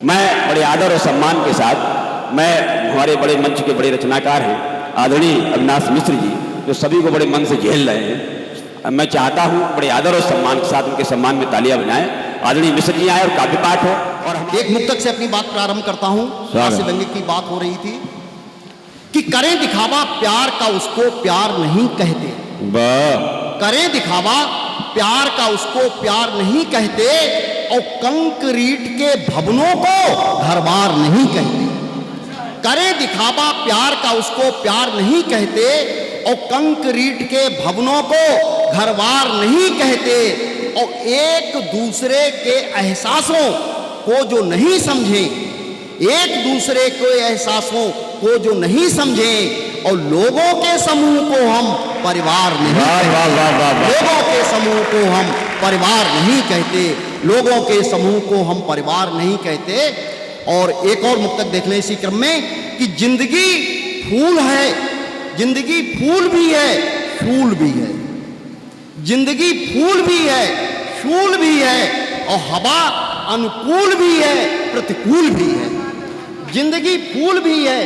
मैं बड़े आदर और सम्मान के साथ मैं हमारे बड़े मंच के बड़े रचनाकार हैं आदरणीय अविनाश मिश्र जी, जो सभी को बड़े मन से झेल रहे हैं, मैं चाहता हूं बड़े आदर और सम्मान के साथ उनके सम्मान में तालियां बजाएं। आदरणीय मिश्र जी आए और काव्य पाठ हो। और हम एक मुक्तक से अपनी बात प्रारंभ करता हूं। हास्य व्यंग्य की बात हो रही थी कि करें दिखावा प्यार का उसको प्यार नहीं कहते। करें दिखावा प्यार का उसको प्यार नहीं कहते और कंक्रीट के भवनों को घरबार नहीं कहते। करें दिखावा प्यार का उसको प्यार नहीं कहते और कंक्रीट के भवनों को घरबार नहीं कहते और एक दूसरे के एहसासों को जो नहीं समझे, एक दूसरे के एहसासों को जो नहीं समझे और लोगों के समूह को हम परिवार नहीं कहते। लोगों के समूह को हम परिवार नहीं कहते। लोगों के समूह को हम परिवार नहीं कहते। और एक और मुक्तक देख लें इसी क्रम में कि जिंदगी फूल है, जिंदगी फूल भी है, फूल भी है। जिंदगी फूल भी है, फूल भी है और हवा अनुकूल भी है, प्रतिकूल भी है। जिंदगी फूल भी है,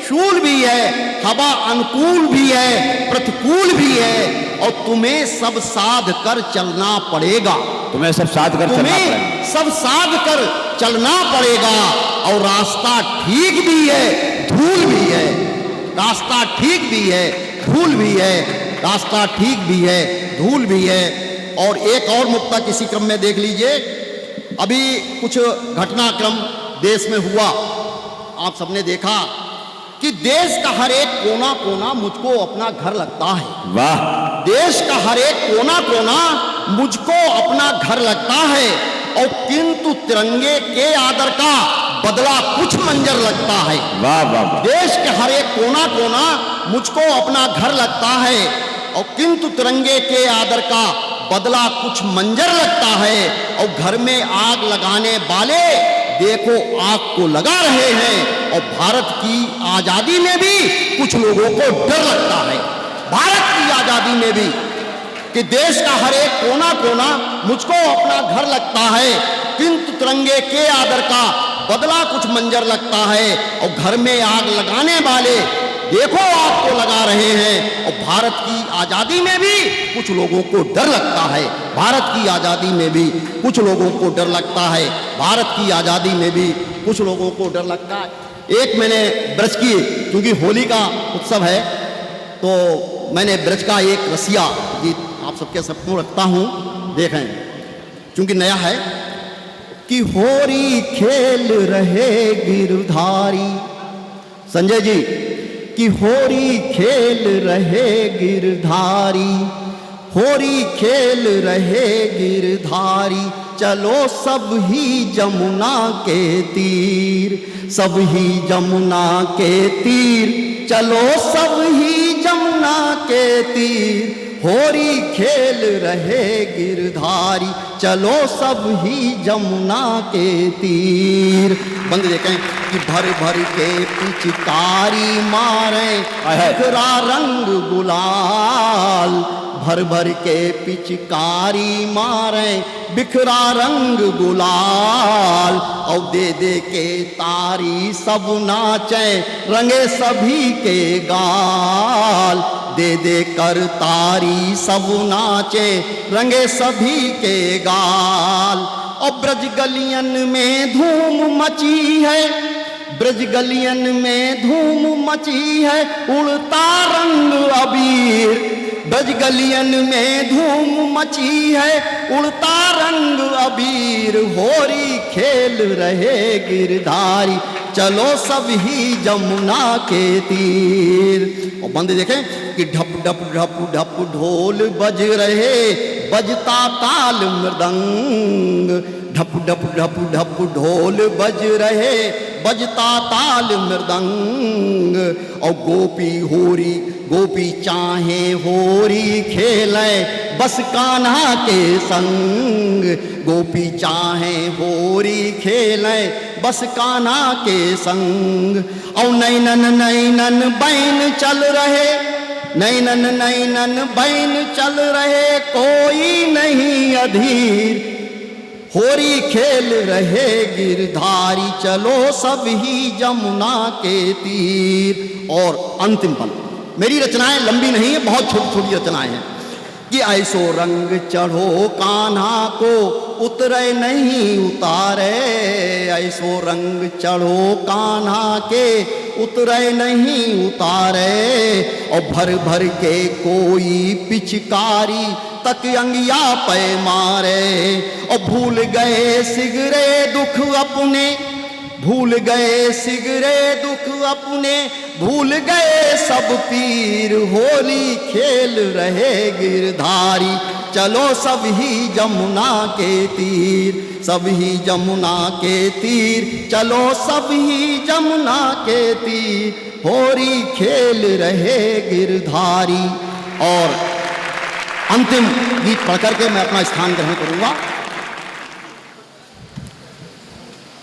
शूल भी है, हवा अनुकूल भी है, प्रतिकूल भी है और तुम्हें सब साध कर चलना पड़ेगा। तुम्हें सब साध कर चलना पड़ेगा। सब साध कर चलना पड़ेगा और रास्ता ठीक भी है, धूल भी है। रास्ता ठीक भी है, धूल भी है। रास्ता ठीक भी है, धूल भी है। और एक और मुक्तक इसी क्रम में देख लीजिए। अभी कुछ घटनाक्रम देश में हुआ, आप सबने देखा कि देश का हर एक कोना कोना मुझको अपना घर लगता है। वाह! देश का हर एक कोना कोना मुझको अपना घर लगता है और किंतु तिरंगे के आदर का बदला कुछ मंजर लगता है। वाह वाह! देश के हर एक कोना कोना मुझको अपना घर लगता है और किंतु तिरंगे के आदर का बदला कुछ मंजर लगता है और घर में आग लगाने वाले देखो आग को लगा रहे हैं। और भारत की आजादी में भी कुछ लोगों को डर लगता है। भारत की आजादी में भी कि देश का हर एक कोना कोना मुझको अपना घर लगता है किंतु तिरंगे के आदर का बदला कुछ मंजर लगता है और घर में आग लगाने वाले देखो आग को लगा रहे हैं। और भारत की आजादी में भी कुछ लोगों को डर लगता है। भारत की आजादी में भी कुछ लोगों को डर लगता है। भारत की आजादी में भी कुछ लोगों को डर लगता है। एक मैंने ब्रज की, क्योंकि होली का उत्सव है तो मैंने ब्रज का एक रसिया गीत आप सबके सबको रखता हूँ। देखें क्योंकि नया है कि होरी खेल रहे गिरधारी, संजय जी, कि होरी खेल रहे गिरधारी, होरी खेल रहे गिरधारी, चलो सब ही जमुना के तीर, सब ही जमुना के तीर, चलो सब ही जमुना के तीर, होरी खेल रहे गिरधारी, चलो सब ही जमुना के तीर। बंद देखें कि भर भर के पिचकारी मारे बिखरा रंग गुलाल, भर भर के पिचकारी मारे बिखरा रंग गुलाल और दे दे के तारी सब नाचे रंगे सभी के गाल, दे दे कर तारी सब नाचे रंगे सभी के गाल। और ब्रज गलियन में धूम मची है, ब्रज गलियन में धूम मची है, उड़ता रंग अबीर, ब्रज गलियन में धूम मची है, उड़ता रंग अबीर, होरी खेल रहे गिरधारी, चलो सब ही जमुना के तीर। और बंदे देखें कि ढप ढप ढप ढप ढोल बज रहे, बजता ताल मृदंग, ढप ढप ढप ढप ढोल बज रहे, बजता ताल मृदंग। और गोपी होरी गोपी चाहे होरी खेले बस कान्हा के संग, गोपी चाहे होरी खेले बस कान्हा के संग। और नैनन नैनन बैन चल रहे, नैनन नैनन बैन चल रहे, कोई नहीं अधीर, होरी खेल रहे गिरधारी, चलो सब ही जमुना के तीर। और अंतिम पद, मेरी रचनाएं लंबी नहीं है, बहुत छोटी छोटी रचनाएं हैं। कि ऐसो रंग चढ़ो कान्हा को, उतरे नहीं उतारे। ऐसो रंग चढ़ो कान्हा के, उतरे नहीं उतारे। और भर भर के कोई पिचकारी, तक अंगिया पे मारे। और भूल गए सिगरे दुख अपने, भूल गए सिगरे दुख अपने, भूल गए सब पीर। होली खेल रहे गिरधारी, चलो सब ही जमुना के तीर। सब ही जमुना के तीर, चलो सब ही जमुना के तीर। होली खेल रहे गिरधारी। और अंतिम गीत पढ़ करके मैं अपना स्थान ग्रहण करूंगा।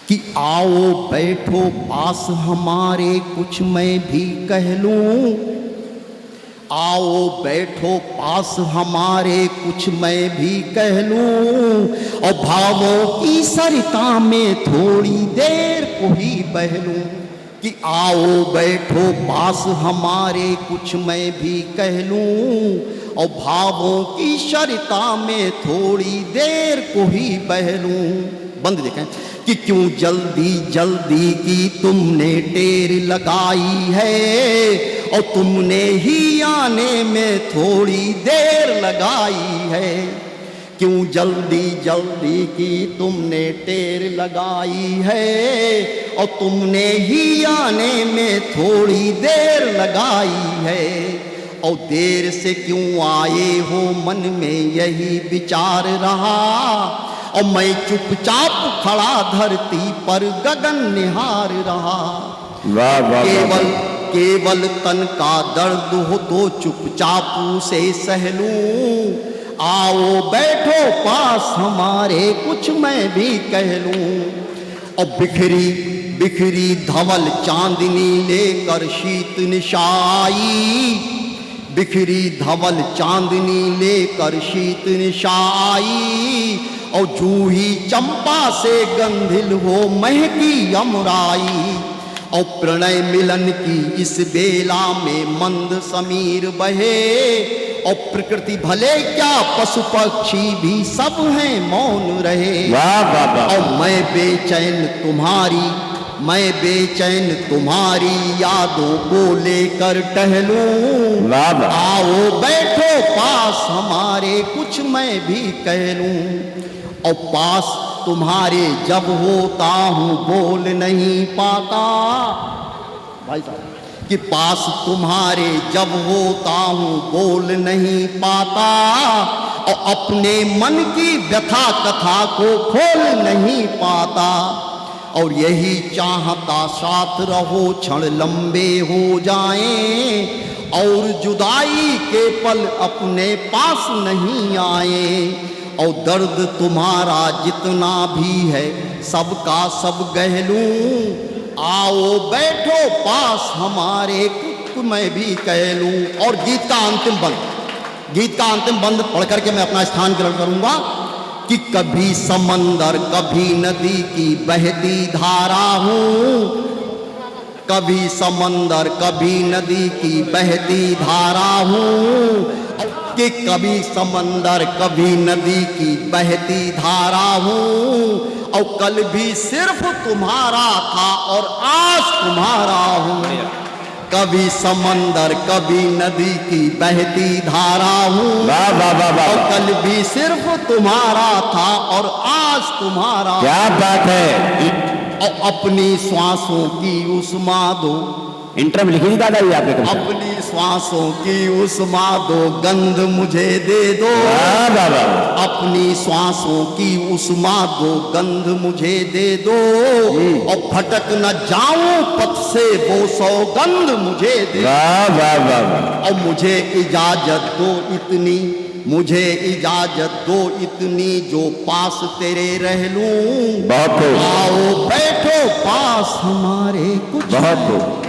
कि आओ बैठो पास हमारे, कुछ मैं भी कह लूं। आओ बैठो पास हमारे, कुछ मैं भी कह लूं। और भावों की सरिता में थोड़ी देर को ही बह लूं। कि आओ बैठो पास हमारे, कुछ मैं भी कह लूं। और भावों की सरिता में थोड़ी देर को ही बह लूं। बंद देखें। कि क्यों जल्दी जल्दी की तुमने टेर लगाई है, और तुमने ही आने में थोड़ी देर लगाई है। क्यों जल्दी जल्दी की तुमने टेर लगाई है, और तुमने ही आने में थोड़ी देर लगाई है। और देर से क्यों आए हो, मन में यही विचार रहा। और मैं चुपचाप खड़ा धरती पर गगन निहार रहा। वाह वाह। केवल केवल तन का दर्द हो तो चुपचाप उसे सह लूं। आओ बैठो पास हमारे, कुछ मैं भी कह लूं। और बिखरी बिखरी धवल चांदनी लेकर शीत निशाई। बिखरी धवल चांदनी लेकर शीत निशाई। और जूही चंपा से गंधिल हो महकी अमराई। और प्रणय मिलन की इस बेला में मंद समीर बहे। और प्रकृति भले क्या पशु पक्षी भी सब हैं मौन रहे। वाह वाह वाह। और मैं बेचैन तुम्हारी यादों को लेकर टहलूं। वाह वाह। आओ बैठो पास हमारे, कुछ मैं भी कह लूं। और पास तुम्हारे जब होता हूँ बोल नहीं पाता। भाई साहब, कि पास तुम्हारे जब होता हूँ बोल नहीं पाता। और अपने मन की व्यथा कथा को खोल नहीं पाता। और यही चाहता साथ रहो क्षण लंबे हो जाएं। और जुदाई के पल अपने पास नहीं आए। और दर्द तुम्हारा जितना भी है सबका सब गह लूं। आओ बैठो पास हमारे, कुछ मैं भी कह लूं। और गीत का अंतिम बंद पढ़ करके मैं अपना स्थान ग्रहण करूंगा। कि कभी समंदर कभी नदी की बहती धारा हूं। कभी समंदर कभी नदी की बहती धारा हूं। कि कभी समंदर कभी नदी की बहती धारा हूं। और कल भी सिर्फ तुम्हारा था और आज तुम्हारा हूं। कभी समंदर कभी नदी की बहती धारा हूं। वाह वाह वाह वाह। और कल भी सिर्फ तुम्हारा था और आज तुम्हारा। क्या बात है। और अपनी श्वासों की उष्मा दो। इंटर में लिखी थी दादाजी आपने कभी? अपनी श्वासों की उष्मा दो, गंध मुझे दे दो। वाह वाह वाह। अपनी श्वासों की उष्मा दो, गंध मुझे दे दो। और भटक न जाऊं पथ से वो सौगंध मुझे दे। वाह वाह वाह। और मुझे इजाजत दो इतनी जो पास तेरे रह लूं। बहुत खूब। आओ बैठो पास हमारे, कुछ बहुत खूब।